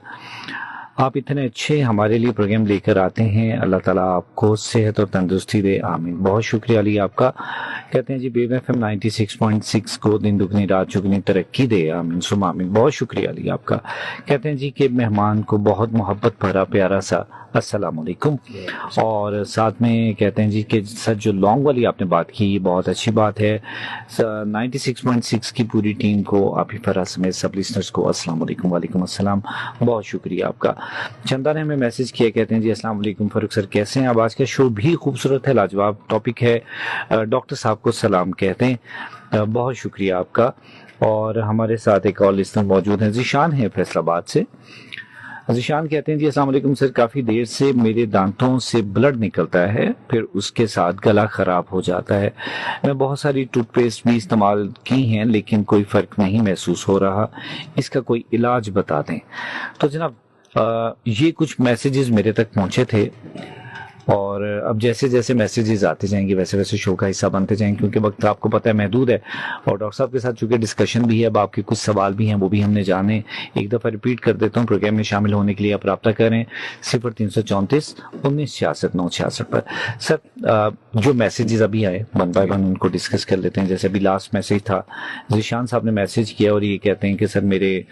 आप इतने अच्छे हमारे लिए प्रोग्राम लेकर आते हैं, अल्लाह ताला आपको सेहत और तंदुरुस्ती दे, आमीन। बहुत शुक्रिया अली आपका। कहते हैं जी वेव एफएम 96.6 को दिन दुगनी रात चुगनी तरक्की दे, आमीन सुम आमीन। बहुत शुक्रिया अली आपका। कहते हैं जी कि मेहमान को बहुत मोहब्बत भरा प्यारा सा अस्सलाम वालेकुम। और साथ में कहते हैं जी कि सर जो लॉन्ग वाली आपने बात की ये बहुत अच्छी बात है। 96.6 की पूरी टीम को, आप ही फराज समेत सब लिसनर्स को अस्सलाम वालेकुम। वालेकुम अस्सलाम, बहुत शुक्रिया आपका। चंदा ने हमें मैसेज किया, कहते हैं जी अस्सलाम वालेकुम फारूक सर, कैसे हैं आप? आज का शो भी खूबसूरत है, लाजवाब टॉपिक है। डॉक्टर साहब को सलाम कहते हैं। बहुत शुक्रिया आपका। और हमारे साथ एक और लिस्टर मौजूद हैं, ज़ीशान है फैसलाबाद से। ज़ीशान कहते हैं जी अस्सलाम वालेकुम सर, काफ़ी देर से मेरे दांतों से ब्लड निकलता है, फिर उसके साथ गला ख़राब हो जाता है। मैं बहुत सारी टूथपेस्ट भी इस्तेमाल की हैं लेकिन कोई फ़र्क नहीं महसूस हो रहा, इसका कोई इलाज बता दें। तो जनाब ये कुछ मैसेजेस मेरे तक पहुंचे थे और अब जैसे जैसे मैसेजेस आते जाएंगे वैसे वैसे शो का हिस्सा बनते जाएंगे, क्योंकि वक्त आपको पता है महदूद है। और डॉक्टर साहब के साथ चूंकि डिस्कशन भी है, अब आपके कुछ सवाल भी हैं वो भी हमने जाने। एक दफ़ा रिपीट कर देता हूँ, प्रोग्राम में शामिल होने के लिए आप रब्ता करें 0334 1966 966 पर। सर जो मैसेजेस अभी आए वन बाय वन उनको डिस्कस कर लेते हैं। जैसे अभी लास्ट मैसेज था, ज़ीशान साहब ने मैसेज किया और ये कहते हैं कि सर मेरे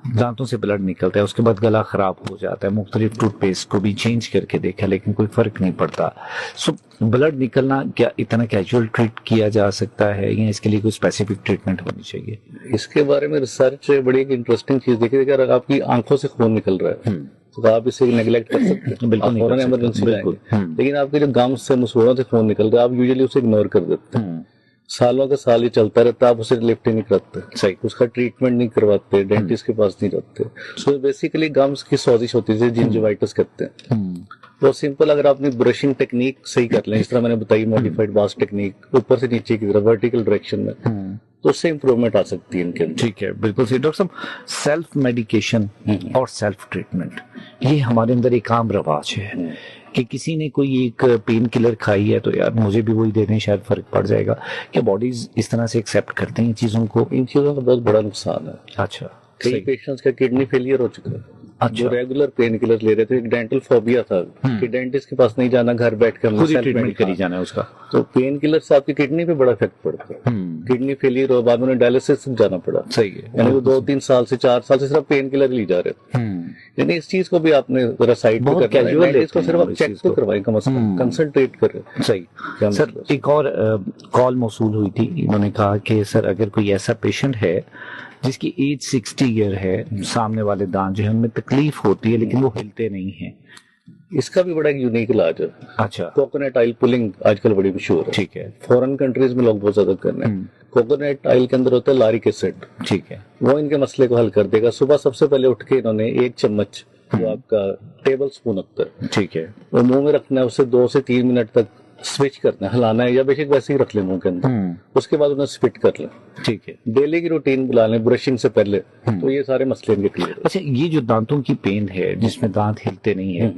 दांतों से ब्लड निकलता है, उसके बाद गला खराब हो जाता है, मुख्तलिफ टूथपेस्ट को भी चेंज करके देखा लेकिन कोई फर्क नहीं पड़ता। सो ब्लड निकलना क्या इतना कैजुअल ट्रीट किया जा सकता है या इसके लिए कोई स्पेसिफिक ट्रीटमेंट होनी चाहिए? इसके बारे में रिसर्च बड़ी एक इंटरेस्टिंग चीज देखिए, अगर आपकी आंखों से खून निकल रहा है तो आप इसे नेग्लेक्ट कर सकते हैं, बिल्कुल फौरन इमरजेंसी जाएंगे। लेकिन आपके जो गम्स से मसूड़ों से खून निकल रहा है, आप यूजुअली उसे इग्नोर कर देते हैं। सालों के साल ये चलता रहता है, आप उसे लिफ्ट ही नहीं करते, सही उसका ट्रीटमेंट नहीं करवाते, डेंटिस्ट के पास नहीं जाते। सो बेसिकली गम्स की सोजिश होती है, जिंजिवाइटिस कहते हैं। तो सिंपल अगर आप अपनी ब्रशिंग टेक्निक सही कर लें, इस तरह मैंने बताई मॉडिफाइड बास टेक्निक, ऊपर से नीचे की तरफ वर्टिकल डायरेक्शन में, तो उससे इंप्रूवमेंट आ सकती है इनके अंदर। ठीक है, बिल्कुल सही। डॉक्टर साहब सेल्फ मेडिकेशन और सेल्फ ट्रीटमेंट ये हमारे अंदर एक आम रवाज है कि किसी ने कोई एक पेन किलर खाई है तो यार मुझे भी वही दे दें, शायद फर्क पड़ जाएगा। क्या बॉडीज इस तरह से एक्सेप्ट करते हैं इन चीजों को? इन चीजों का बहुत बड़ा नुकसान है। अच्छा, कई पेशेंट्स का किडनी फेलियर हो चुका है। अच्छा, जो रेगुलर पेन किलर ले रहे थे, एक डेंटल फोबिया था कि डेंटिस्ट के पास नहीं जाना, घर बैठ कर खुद ही ट्रीटमेंट करी जाना है उसका। तो पेन किलर से आपकी किडनी पे बड़ा इफेक्ट पड़ता है। किडनी फेलियर हो, बाद में डायलिसिस जाना पड़ा। सही है, यानी वो 2-3 साल से 4 साल से सिर्फ पेन किलर ली जा रहे थे। यानी इस चीज को भी आपने जरा साइड पे करना है, इसको सिर्फ आप चेक तो करवाएं, कम से कम कंसंट्रेट करें। सही। सर एक और कॉल मौसूल हुई थी, इन्होंने कहा कि सर अगर कोई ऐसा पेशेंट है जिसकी एज 60 ईयर है, सामने वाले दांत जो है उनमें तकलीफ होती है लेकिन वो हिलते नहीं है, इसका भी बड़ा एक यूनिक इलाज है। अच्छा, कोकोनट ऑयल पुलिंग आजकल बड़ी मशहूर है। ठीक है, फॉरेन कंट्रीज में लोग बहुत ज्यादा कर रहे हैं। कोकोनट ऑयल के अंदर होता है लारिक एसिड, ठीक है, वो इनके मसले को हल कर देगा। सुबह सबसे पहले उठ के इन्होंने 1 चम्मच जो आपका टेबल स्पून होता है, ठीक है, वो मुंह में रखना है, उससे 2 से 3 मिनट तक स्विच करना है, हिलाना है, या बेशक वैसे ही रख ले मुंह के अंदर। उसके बाद उन्हें स्पिट कर ले। ठीक है, डेली की रूटीन बुला लें ब्रशिंग से पहले, तो ये सारे मसले इनके क्लियर। अच्छा, ये जो दांतों की पेन है जिसमें दांत हिलते नहीं है,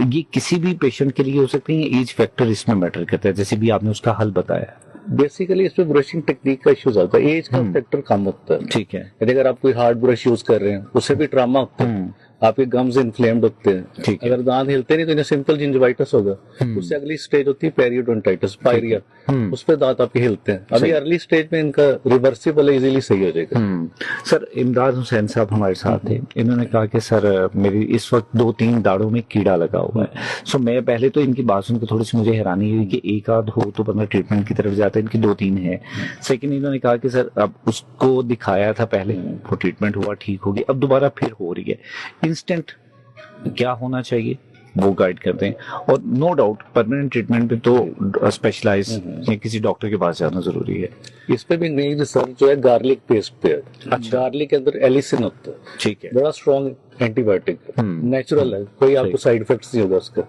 ये किसी भी पेशेंट के लिए हो सकती है? एज फैक्टर इसमें मैटर करता है, जैसे भी आपने उसका हल बताया? बेसिकली इसमें ब्रशिंग टेक्निक का इश्यूज आता है, एज का फैक्टर कम होता है। ठीक है, यदि अगर आप कोई हार्ड ब्रश यूज कर रहे हैं, उससे भी ट्रामा होता है, आपके गम्स इन्फ्लेम्ड होते हैं। अगर दांत हिलते नहीं तो इन्हें सिंपल जिंजिवाइटिस होगा। उससे अगली स्टेज होती है पेरियोडोंटाइटिस, पायरिया, उस पर दांत आपके हिलते हैं। अभी अर्ली स्टेज में इनका रिवर्सिबल है, इजीली सही हो जाएगा। सर इमदाद हुसैन साहब हमारे साथ थे, इन्होंने कहा कि सर मेरी इस वक्त 2-3 दाढ़ों में कीड़ा लगा हुआ है। सो मैं पहले तो इनकी बात सुनकर थोड़ी सी मुझे हैरानी हुई कि एक आध हो तो बंदा ट्रीटमेंट की तरफ जाता है, इनकी 2-3 है। सेकंड इन्होंने कहा कि सर अब उसको दिखाया था पहले, वो ट्रीटमेंट हुआ, ठीक होगी, अब दोबारा फिर हो रही है, इंस्टेंट क्या होना चाहिए वो गाइड करते हैं। और नो डाउट परमानेंट ट्रीटमेंट पे तो स्पेशलाइज या किसी डॉक्टर के पास जाना जरूरी है। इस पे भी नई रिसर्च जो है गार्लिक पेस्ट पे है। अच्छा, गार्लिक के अंदर एलिसिन होता है, ठीक है, बड़ा स्ट्रॉन्ग एंटीबायोटिक, नेचुरल है, कोई आपको साइड इफेक्ट्स नहीं होगा उसका।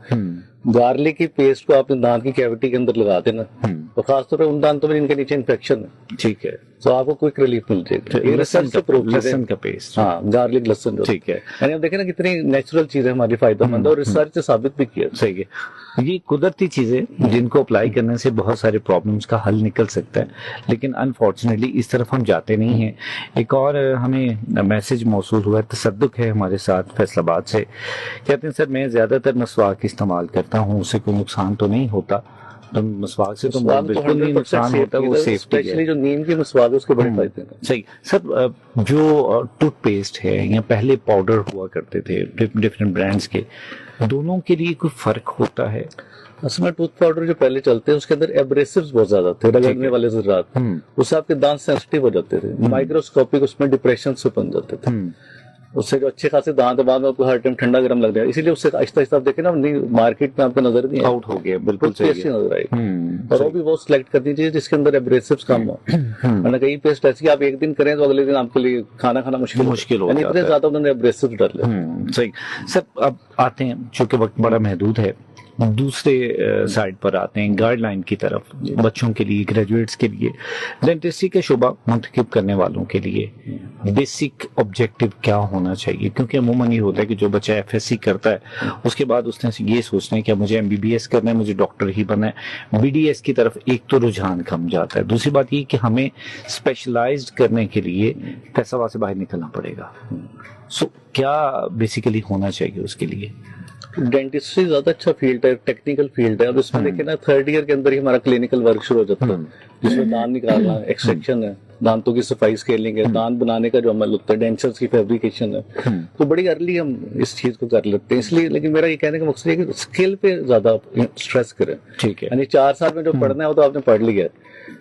गार्लिक की पेस्ट को आपने दांत की कैविटी के अंदर लगा देना, तो खासतौर पर उन दांतों में जिनके नीचे इन्फेक्शन है, ठीक है, तो आपको क्विक रिलीफ मिल जाएगा। ये रिसर्च से प्रूव है। लहसुन का पेस्ट, हाँ, गार्लिक लहसुन, ठीक है। यानी आप देखें ना कितनी नेचुरल चीज है, हमारी फायदेमंद है, और रिसर्च से साबित भी किया। सही है, ये कुदरती चीजें जिनको अप्लाई करने से बहुत सारे प्रॉब्लम्स का हल निकल सकता है, लेकिन अनफॉर्चुनेटली इस तरफ हम जाते नहीं हैं। एक और हमें मैसेज मौसूल हुआ है, तसद्दुक है हमारे साथ फैसलाबाद से, कहते हैं सर मैं ज्यादातर मसवाक इस्तेमाल करता हूँ, उससे कोई नुकसान तो नहीं होता? तो मसवाक से तो बिल्कुल नहीं नुकसान होता, वो सेफ्टी है। स्पेशली जो नीम की मसवाक है उसके बड़े फायदे हैं। सही। सर जो टूथपेस्ट है या पहले पाउडर हुआ करते थे डिफरेंट ब्रांड्स के, दोनों के लिए कोई फर्क होता है? असल में टूथ पाउडर जो पहले चलते हैं उसके अंदर एब्रेसिव्स बहुत ज्यादा थे, रगड़ने वाले ज़रात, उससे आपके दांत सेंसिटिव हो जाते थे, माइक्रोस्कोपिक उसमें डिप्रेशन से बन जाते थे। उससे जो अच्छे खासे दांत बाद में आपको हर टाइम ठंडा गर्म लग जाए, इसीलिए उससे आहिस्ता आहिस्ता आप देखें ना, नहीं मार्केट में आपको नजर नहीं आउट हो गया, बिल्कुल सही है, नजर आएगी। और वो भी वो सिलेक्ट करनी चाहिए जिसके अंदर एब्रेसिव्स कम हो, वरना कई पेस्ट ऐसी आप एक दिन करें तो अगले दिन आपके लिए खाना खाना मुश्किल हो जाता है, इतने ज्यादा उन्होंने एब्रेसिव्स डाले। सही सर, अब आते हैं, चूंकि वक्त बड़ा महदूद है, दूसरे साइड पर आते हैं गाइडलाइन की तरफ। बच्चों के लिए, ग्रेजुएट्स के लिए, डेंटिस्ट्री का शोबा मुंतखब करने वालों के लिए बेसिक ऑब्जेक्टिव क्या होना चाहिए? क्योंकि अमूमन ये होता है कि जो बच्चा एफएससी करता है उसके बाद उसने ये सोचना है कि मुझे एमबीबीएस करना है, मुझे डॉक्टर ही बनना है। बीडीएस की तरफ एक तो रुझान कम जाता है, दूसरी बात ये कि हमें स्पेशलाइज्ड करने के लिए फैसलाबाद से बाहर निकलना पड़ेगा। सो क्या बेसिकली होना चाहिए उसके लिए? डेंटिस्ट्री ज्यादा अच्छा फील्ड है, टेक्निकल फील्ड है। अब इसमें देखिए ना, 3rd ईयर के अंदर ही हमारा क्लिनिकल वर्क शुरू हो जाता है, जिसमें दांत निकालना, एक्सट्रैक्शन है, दांतों की सफाई, स्केलिंग है, दांत बनाने का जो अमल होता है, डेंचर्स की फैब्रिकेशन है। तो बड़ी अर्ली हम इस चीज को कर लेते हैं, इसलिए। लेकिन मेरा ये कहने का मकसद है कि स्किल पे ज्यादा स्ट्रेस करें। ठीक है, यानी 4 साल में जो पढ़ना है वो तो आपने पढ़ लिया,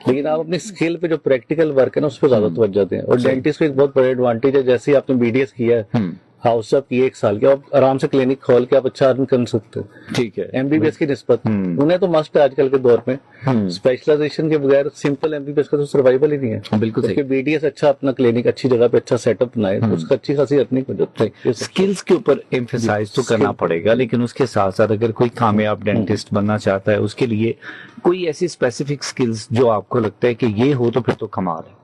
लेकिन आप अपनी स्किल पे जो प्रैक्टिकल वर्क है ना उस पर ज्यादा तवज्जो दें। और डेंटिस्ट को एक बहुत बड़ा एडवांटेज है, जैसे ही आपने बीडीएस किया है, हाउस आप किए 1 साल के, आप आराम से क्लिनिक खोल के आप अच्छा अर्न कर सकते हैं। ठीक है, एमबीबीएस की निस्बत उन्हें तो मस्ट है आजकल के दौर में। स्पेशलाइजेशन के बगैर सिंपल एमबीबीएस का तो सर्वाइवल ही नहीं है। बिल्कुल सही। बीडीएस अच्छा अपना क्लिनिक अच्छी जगह पे अच्छा सेटअप बनाए तो उसका अच्छी खासी अर्निंग हो जाती है। स्किल्स के ऊपर एम्फेसाइज तो करना पड़ेगा, लेकिन उसके साथ साथ अगर कोई कामयाब डेंटिस्ट बनना चाहता है उसके लिए कोई ऐसी स्पेसिफिक स्किल्स जो आपको लगता है कि ये हो तो फिर तो कमाल है?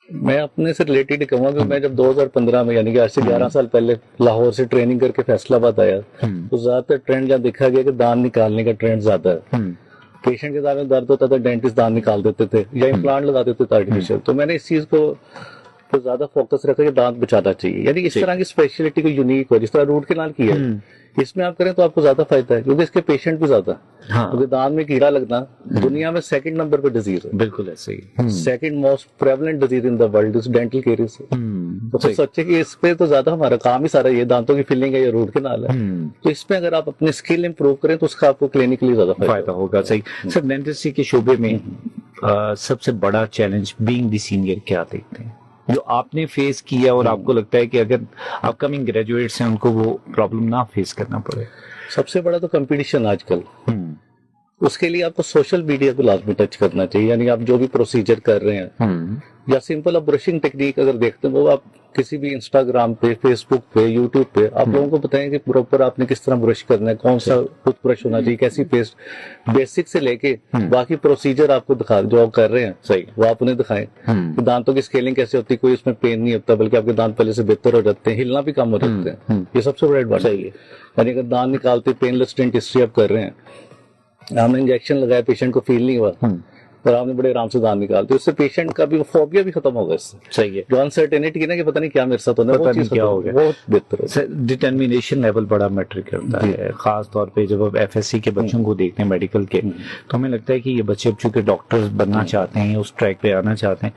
मैं अपने से रिलेटेड कहूंगा कि मैं जब 2015 में, यानी कि आज से 11 साल पहले लाहौर से ट्रेनिंग करके फैसलाबाद आया, तो ज्यादातर ट्रेंड जहाँ देखा गया कि दांत निकालने का ट्रेंड ज्यादा है। पेशेंट के दांत में दर्द होता था, डेंटिस्ट दांत निकाल देते थे या इम्प्लांट लगा देते थे आर्टिफिशियल। तो मैंने इस चीज को तो ज्यादा फोकस रखा कि दांत बचाना चाहिए, यानी इस तरह की स्पेशलिटी को यूनिक हो, जिस तरह रूट कैनाल किया है इसमें आप करें तो आपको ज्यादा फायदा है, क्योंकि इसके पेशेंट भी ज्यादा। हाँ। क्योंकि दांत में कीड़ा लगना दुनिया में 2nd नंबर पे डिजीज है। बिल्कुल ऐसे ही, 2nd most prevalent disease in the world is dental carious. तो सोचे कि इस पे तो ज्यादा हमारा काम ही सारा ये दांतों की फिलिंग है या रूट कैनाल है, तो इसमें अगर आप अपने स्किल इंप्रूव करें तो उसका आपको क्लिनिकली ज्यादा फायदा होगा। सही सर, डेंटिस्ट्री के शोबे में सबसे बड़ा चैलेंज बीइंग द सीनियर क्या देखते हैं जो आपने फेस किया और आपको लगता है कि अगर अपकमिंग ग्रेजुएट्स हैं उनको वो प्रॉब्लम ना फेस करना पड़े? सबसे बड़ा तो कंपटीशन आजकल। उसके लिए आपको सोशल मीडिया को लाजमी टच करना चाहिए, यानी आप जो भी प्रोसीजर कर रहे हैं या सिंपल आप ब्रशिंग टेक्निक अगर देखते हैं वो आप किसी भी इंस्टाग्राम पे, फेसबुक पे, यूट्यूब पे आप लोगों को बताएं कि प्रॉपर आपने किस तरह ब्रश करना है, कौन सा टूथब्रश होना चाहिए, कैसी पेस्ट, बेसिक से लेके बाकी प्रोसीजर आपको दिखा, जो आप कर रहे हैं सही वो आप उन्हें दिखाएं कि दांतों की स्केलिंग कैसे होती है, कोई उसमें पेन नहीं होता, बल्कि आपके दांत पहले से बेहतर हो जाते हैं, हिलना भी कम हो जाते हैं। ये सबसे बड़ा एडवांटेज है। यानी अगर दांत निकालते पेनलेस डेंटिस्ट्री आप कर रहे हैं, आपने इंजेक्शन लगाया, पेशेंट को फील नहीं हुआ और आपने बड़े आराम से दांत निकालते, उससे पेशेंट का भी फोबिया भी खत्म होगा। इससे सही है, जो अनसर्टेनिटी की ना कि पता नहीं क्या मेरे साथ होना है, वो चीज क्या हो गया, बहुत बेहतर है। सर डिटर्मिनेशन लेवल बड़ा मैटर करता है, खास तौर पे जब आप एफएससी के बच्चों को देखते हैं मेडिकल के, तो हमें लगता है कि ये बच्चे अब चूंकि डॉक्टर्स बनना चाहते हैं, उस ट्रैक पे आना चाहते हैं,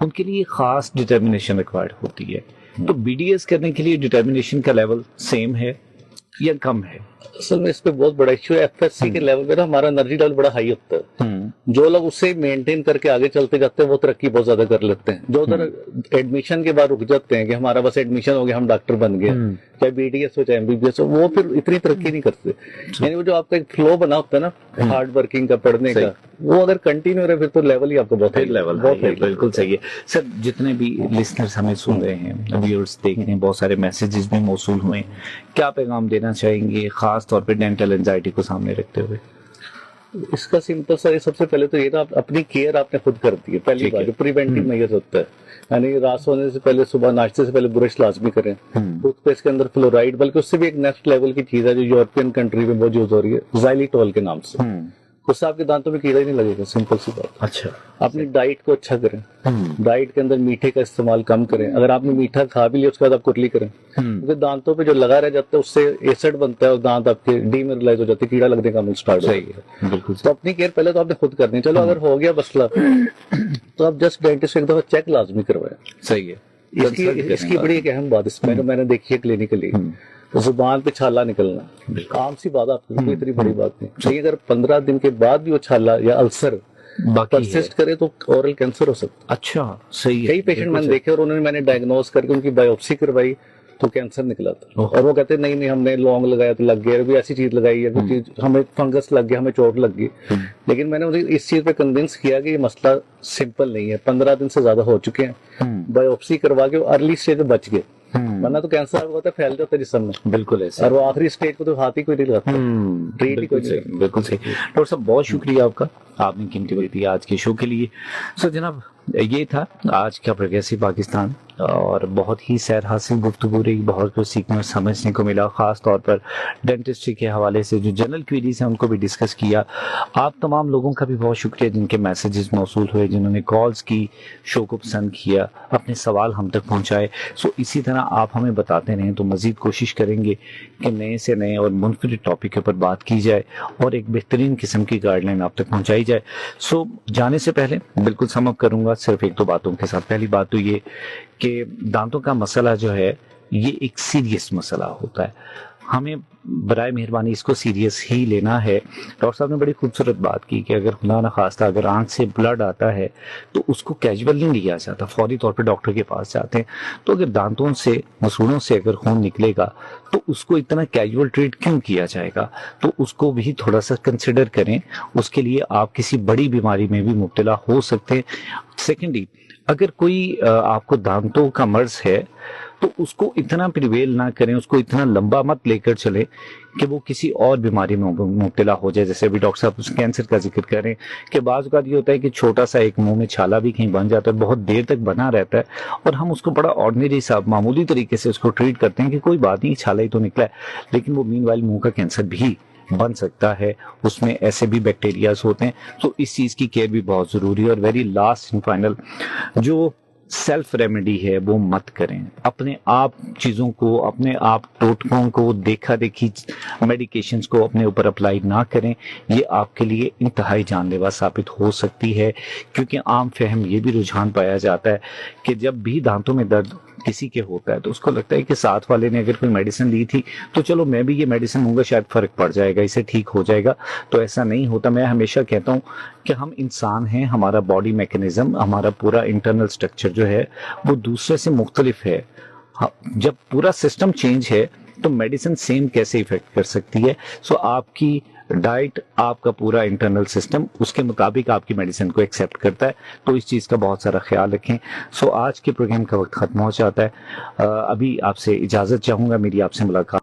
उनके लिए खास डिटर्मिनेशन रिक्वायर्ड होती है। तो बीडीएस करने के लिए डिटर्मिनेशन का लेवल सेम है या कम है? असल में इस पे बहुत बड़ा इश्यू है। एफएससी के लेवल पे ना हमारा एनर्जी लेवल बड़ा हाई होता है, जो लोग उससे मेंटेन करके आगे चलते जाते हैं वो तरक्की बहुत ज्यादा कर लेते हैं। जो उधर एडमिशन के बाद रुक जाते हैं कि हमारा बस एडमिशन हो गया, हम डॉक्टर बन गए, चाहे बीडीएस हो चाहे एमबीबीएस हो, वो फिर इतनी तरक्की नहीं करते। यानी वो जो आपका एक फ्लो बना होता है ना हार्ड वर्किंग का, पढ़ने का, वो अगर कंटिन्यू रहे फिर तो लेवल ही आपको बहुत लेवल बहुत है। बिल्कुल सही है सर। जितने भी लिसनर्स हमें सुन रहे हैं, व्यूअर्स देख रहे हैं, बहुत सारे मैसेजेस भी मौसूल हुए, क्या पैगाम देना चाहेंगे खास तौर पे डेंटल एंजाइटी को सामने रखते हुए? इसका सिंपल सा सबसे पहले तो ये ना, अपनी केयर आपने खुद कर दी है। पहली बात जो प्रिवेंटिव मेजर्स होता है, यानी रात सोने से पहले, सुबह नाश्ते से पहले ब्रश लाजमी करें। टूथपेस्ट के अंदर फ्लोराइड, बल्कि उससे भी एक नेक्स्ट लेवल की चीज है जो यूरोपियन कंट्री में बहुत यूज हो रही है, xylitol के नाम से। उससे आपके दांतों में कीड़ा ही नहीं लगेगा, सिंपल सी बात। अच्छा, अपनी डाइट को अच्छा करें, डाइट के अंदर मीठे का इस्तेमाल कम करें। अगर आपने मीठा खा भी लिया उसके बाद आप कुरली करें, क्योंकि दांतों पे जो लगा रह जाता है उससे एसिड बनता है और दांत आपके डीमिनरलाइज हो जाते हैं, कीड़ा लगने का अमल स्टार्ट हो जाता है। बिल्कुल। तो अपनी केयर पहले तो आपने खुद करनी है। चलो अगर हो गया मसला तो आप जस्ट डेंटिस्ट एक दफा चेक लाजमी करवाएं। सही है। इसकी बड़ी एक अहम बात इसमें मैंने देखी है क्लिनिकली, तो जुबान पे छाला निकलना आम सी बात, आपको इतनी बड़ी बात नहीं चाहिए। अगर 15 दिन के बाद भी वो छाला या अल्सर परसिस्ट करे तो ओरल कैंसर हो सकता है। अच्छा, सही है। कई पेशेंट मैंने देखे और उन्होंने मैंने डायग्नोज करके उनकी बायोप्सी करवाई तो कैंसर निकला था। और वो कहते नहीं नहीं हमने लौंग लगाया तो लग गया, अभी ऐसी चीज लगाई है, कोई चीज हमें फंगस लग गया, हमें चोट लग गई। लेकिन मैंने उन्हें इस चीज पे कन्विंस किया कि ये मसला सिंपल नहीं है, 15 दिन से ज्यादा हो चुके हैं, बायोप्सी करवा के अर्ली स्टेज में बच गए, वरना तो कैंसर होता है फैल जाता है जिस्म में। बिल्कुल ऐसा। और वो आखिरी स्टेज को तो हाथ ही कोई नहीं लगाता। बिल्कुल सही, बिल्कुल सही। डॉक्टर साहब बहुत शुक्रिया आपका, आपने कीमती वक्त दिया आज के शो के लिए। सो जनाब ये था आज का प्रोग्रेसिव पाकिस्तान, और बहुत ही सैर हासिल गुफ्तगू रही, बहुत कुछ सीखने और समझने को मिला, खास तौर पर डेंटिस्ट्री के हवाले से जो जनरल क्वेरीज हैं उनको भी डिस्कस किया। आप तमाम लोगों का भी बहुत शुक्रिया जिनके मैसेजेस मौसूल हुए, जिन्होंने कॉल्स की, शो को पसंद किया, अपने सवाल हम तक पहुंचाए। सो इसी तरह आप हमें बताते रहें तो मजीद कोशिश करेंगे कि नए से नए और मुनफरिद टॉपिक के ऊपर बात की जाए और एक बेहतरीन किस्म की गाइडलाइन आप तक पहुंचाई जाए। सो जाने से पहले बिल्कुल सम अप करूंगा सिर्फ एक दो बातों के साथ। पहली बात तो ये कि दांतों का मसला जो है ये एक सीरियस मसला होता है, हमें बराए मेहरबानी इसको सीरियस ही लेना है। डॉक्टर साहब ने बड़ी खूबसूरत बात की कि अगर खुदा न खास्ता अगर आंख से ब्लड आता है तो उसको कैजुअल नहीं लिया जाता, फौरी तौर पे डॉक्टर के पास जाते हैं। तो अगर दांतों से, मसूड़ों से अगर खून निकलेगा तो उसको इतना कैजुअल ट्रीट क्यों किया जाएगा, तो उसको भी थोड़ा सा कंसिडर करें। उसके लिए आप किसी बड़ी बीमारी में भी मुब्तला हो सकते हैं। सेकेंडली, अगर कोई आपको दांतों का मर्ज है तो उसको इतना प्रिवेल ना करें, उसको इतना लंबा मत लेकर चले कि वो किसी और बीमारी में मुब्तला हो जाए। जैसे अभी डॉक्टर साहब कैंसर का जिक्र करें कि बाज़ औक़ात ये होता है कि छोटा सा एक मुंह में छाला भी कहीं बन जाता है, बहुत देर तक बना रहता है, और हम उसको बड़ा ऑर्डिनरी सा मामूली तरीके से उसको ट्रीट करते हैं कि कोई बात नहीं, छाला ही तो निकला है, लेकिन वो मीनवाइल मुंह का कैंसर भी बन सकता है, उसमें ऐसे भी बैक्टीरियाज होते हैं। तो इस चीज की केयर भी बहुत जरूरी है। और वेरी लास्ट एंड फाइनल, जो सेल्फ रेमेडी है वो मत करें, अपने आप चीजों को, अपने आप टोटकों को, देखा देखी मेडिकेशंस को अपने ऊपर अप्लाई ना करें। ये आपके लिए इंतहाई जानलेवा साबित हो सकती है, क्योंकि आम फहम ये भी रुझान पाया जाता है कि जब भी दांतों में दर्द किसी के होता है तो उसको लगता है कि साथ वाले ने अगर कोई मेडिसिन ली थी तो चलो मैं भी ये मेडिसिन लूंगा, शायद फर्क पड़ जाएगा, इससे ठीक हो जाएगा। तो ऐसा नहीं होता। मैं हमेशा कहता हूं कि हम इंसान हैं, हमारा बॉडी मैकेनिज्म, हमारा पूरा इंटरनल स्ट्रक्चर जो है वो दूसरे से मुख्तलिफ है। जब पूरा सिस्टम चेंज है तो मेडिसिन सेम कैसे इफेक्ट कर सकती है। सो आपकी डाइट, आपका पूरा इंटरनल सिस्टम उसके मुताबिक आपकी मेडिसिन को एक्सेप्ट करता है, तो इस चीज़ का बहुत सारा ख्याल रखें। सो आज के प्रोग्राम का वक्त ख़त्म हो जाता है। अभी आपसे इजाज़त चाहूँगा, मेरी आपसे मुलाकात